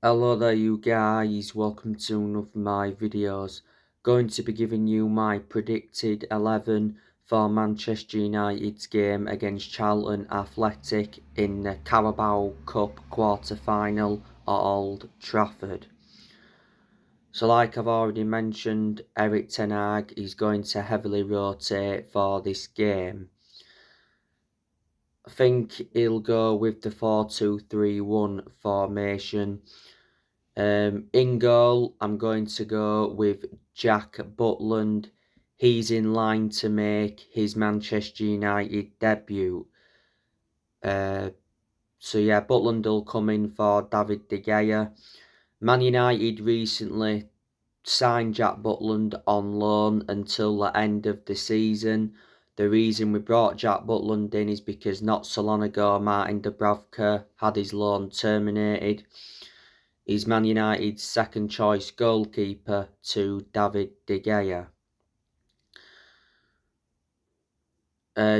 Hello there you guys, welcome to one of my videos. Going to be giving you my predicted 11 for Manchester United's game against Charlton Athletic in the Carabao Cup quarter-final at Old Trafford. So like I've already mentioned, Erik ten Hag is going to heavily rotate for this game. I think he'll go with the 4-2-3-1 formation. In goal, I'm going to go with Jack Butland. He's in line to make his Manchester United debut. So yeah, Butland will come in for David De Gea. Man United recently signed Jack Butland on loan until the end of the season. The reason we brought Jack Butland in is because not so long ago Martin Dubravka had his loan terminated. He's Man United's second choice goalkeeper to David De Gea.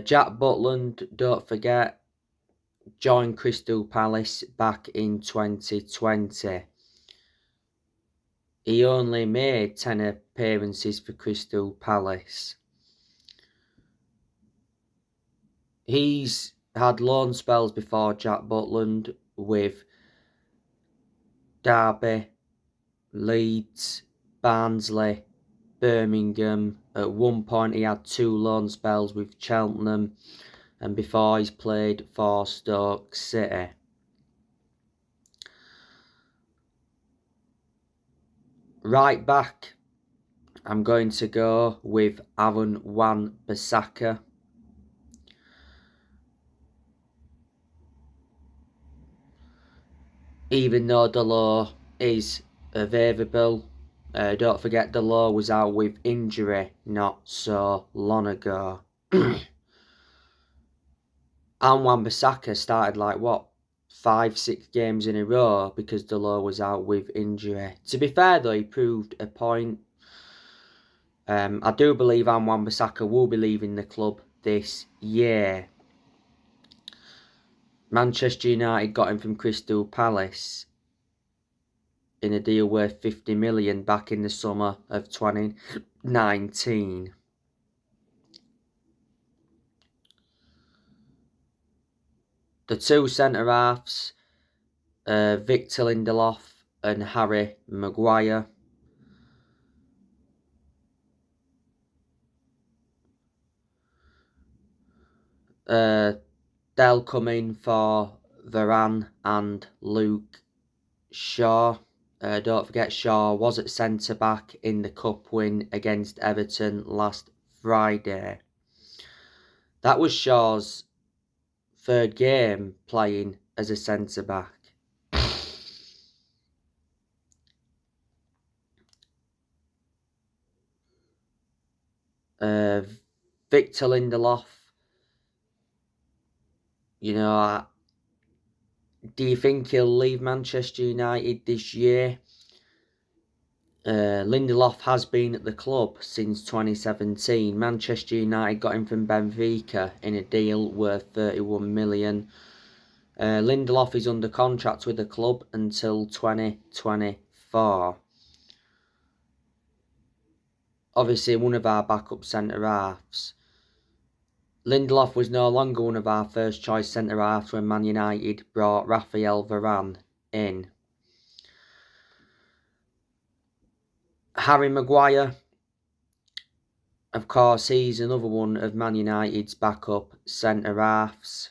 Jack Butland, don't forget, joined Crystal Palace back in 2020. He only made 10 appearances for Crystal Palace. He's had loan spells before Jack Butland with Derby, Leeds, Barnsley, Birmingham. At one point he had 2 loan spells with Cheltenham, and before he's played for Stoke City. Right back, I'm going to go with Aaron Wan-Bissaka. Even though Delors is available, don't forget Delors was out with injury not so long ago. And Wan-Bissaka started like, 5-6 games in a row because Delors was out with injury. To be fair though, he proved a point. I do believe Wan-Bissaka will be leaving the club this year. Manchester United got him from Crystal Palace in a deal worth 50 million back in the summer of 2019. The two centre-halves, Victor Lindelof and Harry Maguire. They'll come in for Varane and Luke Shaw. Don't forget Shaw was at centre-back in the cup win against Everton last Friday. That was Shaw's third game playing as a centre-back. Victor Lindelof, do you think he'll leave Manchester United this year? Lindelof has been at the club since 2017. Manchester United got him from Benfica in a deal worth 31 million. Lindelof is under contract with the club until 2024. Obviously, one of our backup centre-halves. Lindelof was no longer one of our first choice centre-halves when Man United brought Raphael Varane in. Harry Maguire, of course, he's another one of Man United's backup centre-halves.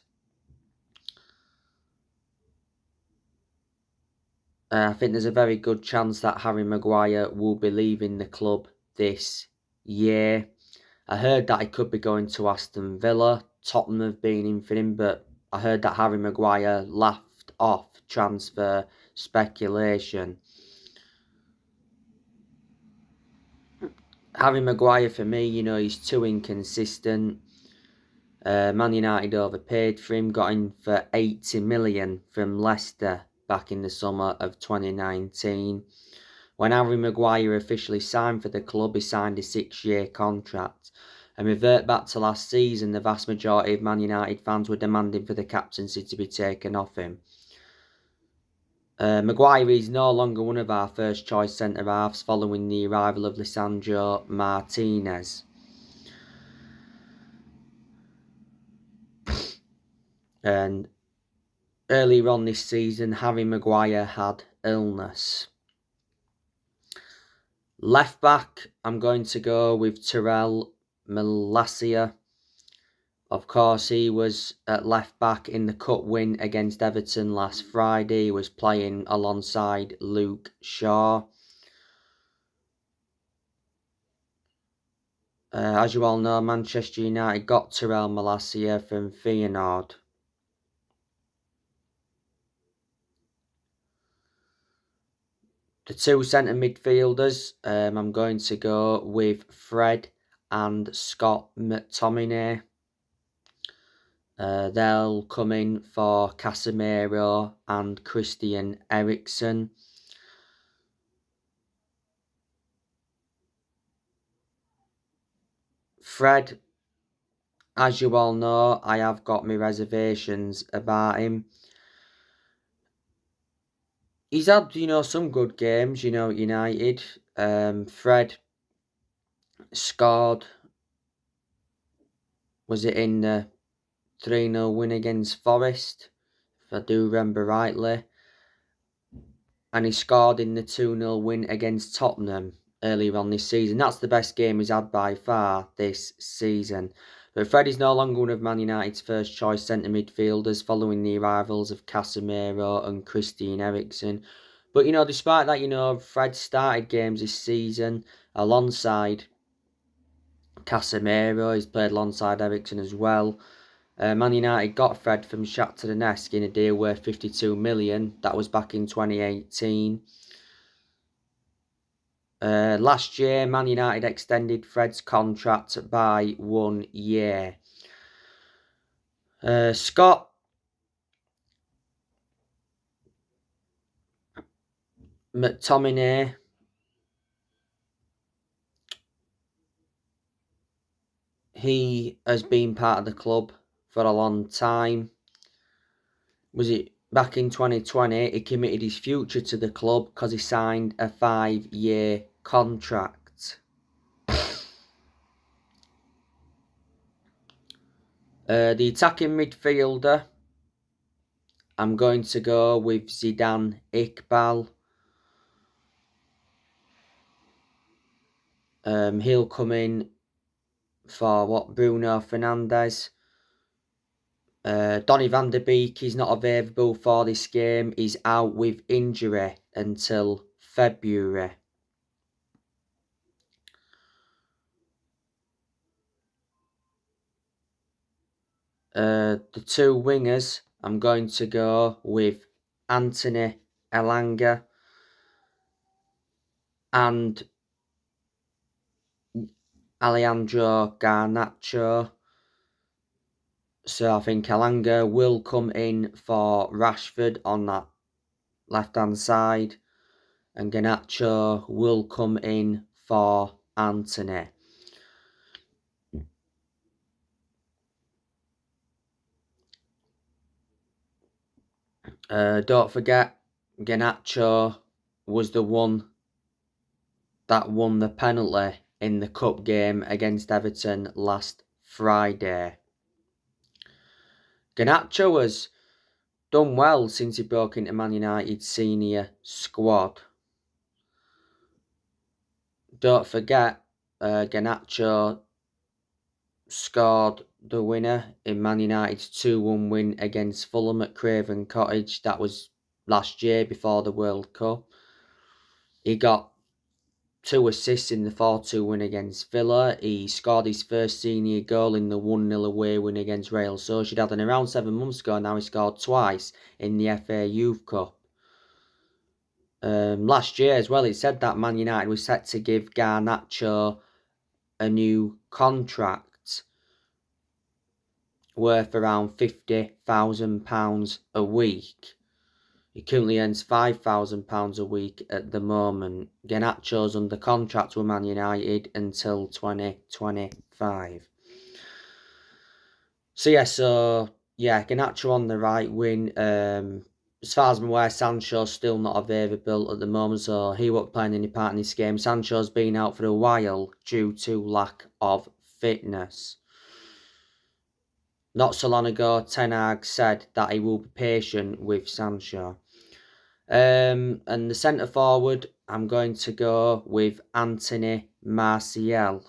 I think there's a very good chance that Harry Maguire will be leaving the club this year. I heard that he could be going to Aston Villa. Tottenham have been in for him, but I heard that Harry Maguire laughed off transfer speculation. Harry Maguire, for me, he's too inconsistent. Man United overpaid for him, got him for 80 million from Leicester back in the summer of 2019. When Harry Maguire officially signed for the club, he signed a 6-year contract. And revert back to last season, the vast majority of Man United fans were demanding for the captaincy to be taken off him. Maguire is no longer one of our first choice centre-halves following the arrival of Lisandro Martinez. And earlier on this season, Harry Maguire had illness. Left back, I'm going to go with Tyrell Malacia. Of course, he was at left back in the cup win against Everton last Friday. He was playing alongside Luke Shaw. As you all know, Manchester United got Tyrell Malacia from Feyenoord. The two centre midfielders, I'm going to go with Fred and Scott McTominay. They'll come in for Casemiro and Christian Eriksen. Fred, as you all know, I have got my reservations about him. He's had, some good games, at United. Fred scored, was it in the 3-0 win against Forest, if I do remember rightly. And he scored in the 2-0 win against Tottenham earlier on this season. That's the best game he's had by far this season. But Fred is no longer one of Man United's first choice centre midfielders following the arrivals of Casemiro and Christian Eriksen. But, despite that, Fred started games this season alongside Casemiro. He's played alongside Eriksen as well. Man United got Fred from Shakhtar Donetsk in a deal worth 52 million. That was back in 2018. Last year, Man United extended Fred's contract by 1 year. Scott McTominay, he has been part of the club for a long time. Was it back in 2020? He committed his future to the club because he signed a 5-year contract. The attacking midfielder, I'm going to go with Zidane Iqbal. He'll come in for Bruno Fernandes. Donny van der Beek is not available for this game. He's out with injury until February. The two wingers, I'm going to go with Anthony Elanga and Alejandro Garnacho. So I think Elanga will come in for Rashford on that left-hand side, and Garnacho will come in for Anthony. Don't forget, Garnacho was the one that won the penalty in the cup game against Everton last Friday. Garnacho has done well since he broke into Man United's senior squad. Don't forget, Garnacho scored the winner in Man United's 2-1 win against Fulham at Craven Cottage. That was last year before the World Cup. He got 2 assists in the 4-2 win against Villa. He scored his first senior goal in the 1-0 away win against Real Sociedad. And around 7 months ago now, he scored twice in the FA Youth Cup. Last year as well, it said that Man United was set to give Garnacho a new contract worth around £50,000 a week. He currently earns £5,000 a week at the moment. Garnacho's under contract with Man United until 2025. So Garnacho on the right wing. as far as I'm aware, Sancho's still not available at the moment, so he won't be playing any part in this game. Sancho's been out for a while due to lack of fitness. Not so long ago, Ten Hag said that he will be patient with Sancho. And the centre forward, I'm going to go with Anthony Martial.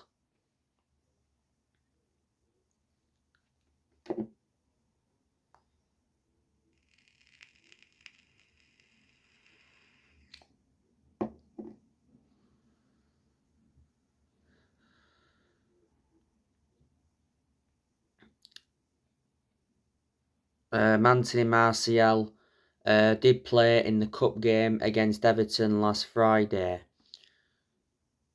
Anthony Martial did play in the cup game against Everton last Friday.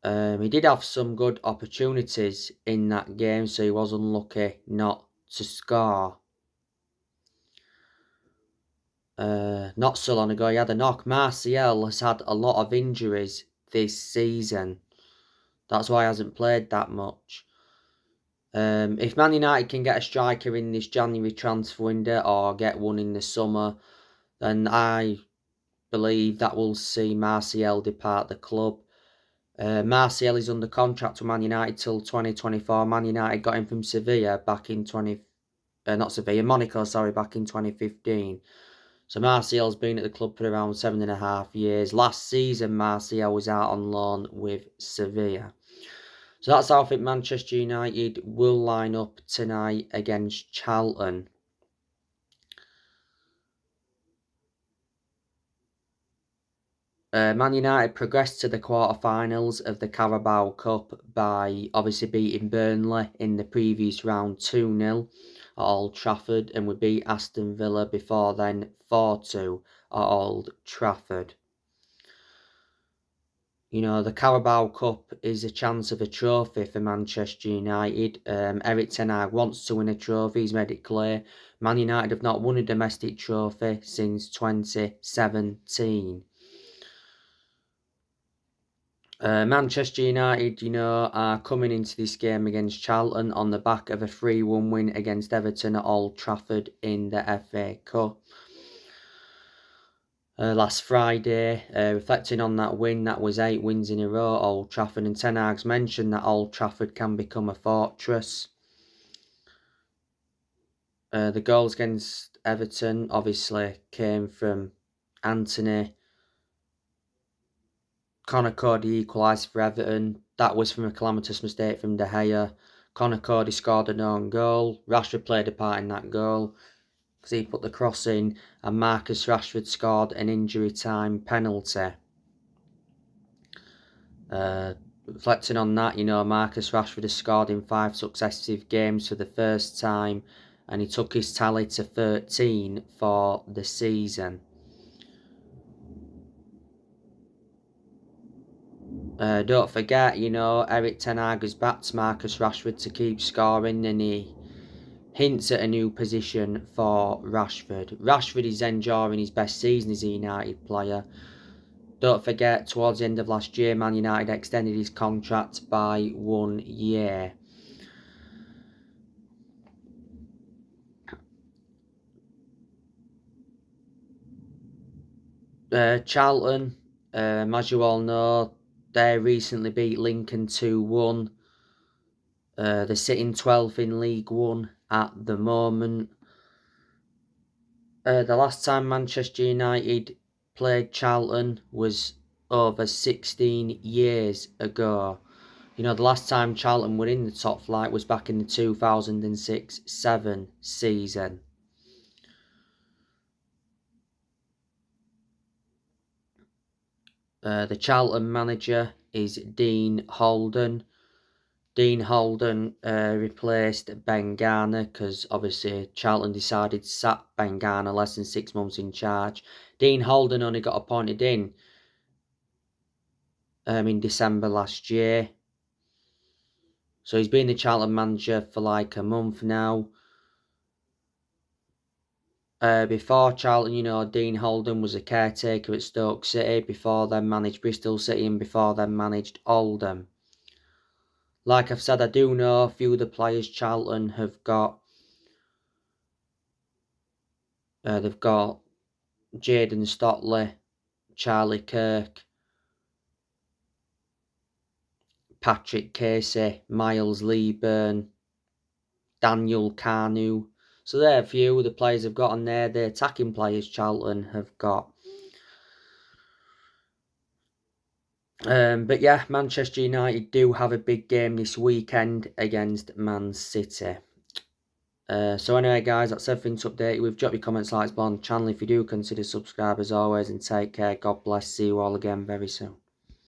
He did have some good opportunities in that game, so he was unlucky not to score. Not so long ago, he had a knock. Martial has had a lot of injuries this season. That's why he hasn't played that much. If Man United can get a striker in this January transfer window or get one in the summer, then I believe that will see Martial depart the club. Martial is under contract with Man United till 2024. Man United got him from Sevilla back in Monaco, back in 2015. So Martial's been at the club for around 7.5 years. Last season, Martial was out on loan with Sevilla. So that's how I think Manchester United will line up tonight against Charlton. Man United progressed to the quarter-finals of the Carabao Cup by obviously beating Burnley in the previous round 2-0 at Old Trafford, and we beat Aston Villa before then 4-2 at Old Trafford. You know, the Carabao Cup is a chance of a trophy for Manchester United. Erik ten Hag wants to win a trophy, he's made it clear. Man United have not won a domestic trophy since 2017. Manchester United, you know, are coming into this game against Charlton on the back of a 3-1 win against Everton at Old Trafford in the FA Cup. Last Friday, reflecting on that win, that was 8 wins in a row at Old Trafford, and Ten Hag's mentioned that Old Trafford can become a fortress. The goals against Everton obviously came from Anthony. Conor Cody equalised for Everton. That was from a calamitous mistake from De Gea. Conor Cody scored an own goal. Rashford played a part in that goal because he put the cross in, and Marcus Rashford scored an injury time penalty. Reflecting on that, you know, Marcus Rashford has scored in 5 successive games for the first time, and he took his tally to 13 for the season. Don't forget, you know, Erik ten Hag has backed Marcus Rashford to keep scoring, and he hints at a new position for Rashford. Rashford is enjoying his best season as a United player. Don't forget, towards the end of last year, Man United extended his contract by 1 year. Charlton, as you all know, they recently beat Lincoln 2-1. They're sitting 12th in League One at the moment. The last time Manchester United played Charlton was over 16 years ago. You know, the last time Charlton were in the top flight was back in the 2006-07 season. The Charlton manager is Dean Holden. Dean Holden replaced Ben Garner because obviously Charlton decided to sack Ben Garner less than 6 months in charge. Dean Holden only got appointed in December last year. So he's been the Charlton manager for like a month now. Before Charlton, you know, Dean Holden was a caretaker at Stoke City. Before then managed Bristol City, and before then managed Oldham. Like I've said, I do know a few of the players Charlton have got. They've got Jaden Stotley, Charlie Kirk, Patrick Casey, Miles Leeburn, Daniel Kanu. So there are a few of the players have got on there. The attacking players Charlton have got. But yeah, Manchester United do have a big game this weekend against Man City. So anyway, guys, that's everything to update you with. Drop your comments, likes below on the channel if you do. Consider subscribe as always, and take care. God bless. See you all again very soon.